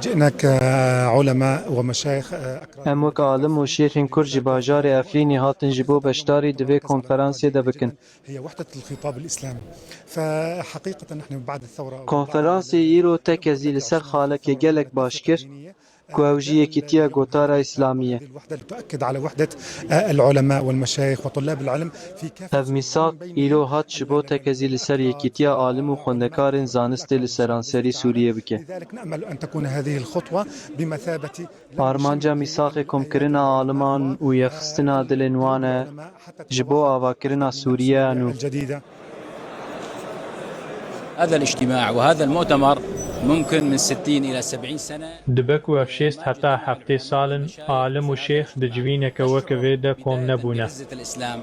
جئنا كعلماء ومشايخ ام أكراد وک عالم و شیخین کور جی باجار افرینی هاتن جی بو بشداری دوی کنفرانسی ده بکن. هي وحدة الخطاب الإسلامي. فحقيقة نحن بعد الثورة وبعد کنفرانسی ایرو تکزی لسر 25 خالک فبراير گلک المنتصف باشکر الدينية که اوجی جاء یکیتیا اليوم گوتارا للميثاق، اسلامیه. وهذه الوحدة تؤكد على وحدة العلماء والمشايخ وطلاب العلم في كافة اف صفوفهم، میثاق من بينهم ایرو هات شبو تکزی الذين لسر أكراد یکیتیا عالم و وعلماء خوندکارن زانست الأكراد والشيعة لسرانسری بصفة عامة. سوریه بکه. لذلك نأمل أن تكون هذه الخطوة بمثابة لم آرمانجا شمل میثاق للآيات کمکرنا العلماء عالمان و یخستنا والقلوب دلنوانه العلماء حتى جبو تتوحد آواکرنا تحت بناء سوریه سوريا نو. الجديدة. هذا الاجتماع وهذا المؤتمر ممكن من 60 إلى 70 سنة. دبک و افشیست حتا هفته سالن عالم و شیخ دجوینک وکوی ده کم بداية نبونه. بعزة الإسلام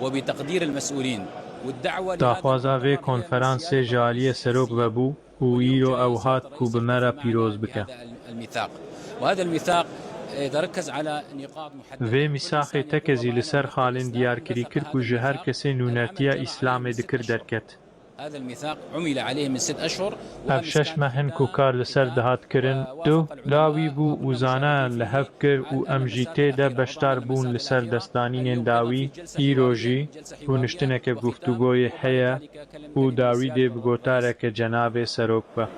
وبتقدير المسؤولين والدعوة لهذا داخوازا وی المؤتمر هي کنفرانس لسيادة جالی الرئيس سروک السيسي. وبو و واليوم ایرو جاي او سيادة هات کو الرئيس بمرا يكون معنا پیروز بکه. بهذا الميثاق، وهذا الميثاق يتركز على نقاط محددة. وی كل میثاقی إنسان يقول تکزی والله أنا لسر أحب خالن الإسلام، دیار کری وثق کرد و هذا جهر الميثاق. کسی العمل نونتیا جرى عليه اسلام من 6 دکر أشهر. درکت. هذا الميثاق عمل عليه من 6 أشهر، اف وأمس شش كان مهن کو ختام کار لسر الختام دهات کرن دو ووافق داوی العلماء بو وكنا وزانه مشاركين لهب فيه کر و على امجیته المسافة ده الأخيرة، ربما بشتار على بون المسافة لسر الأخيرة. دستانین اليوم أيضا في داوی جلسة حوارية، ایروژی جلسة و حوارية نشتنک وختام، گفتگوی وبعد حیا ذلك و كلمة داوی سيادة ده الرئيس. بگوتاره که جناب سروک با.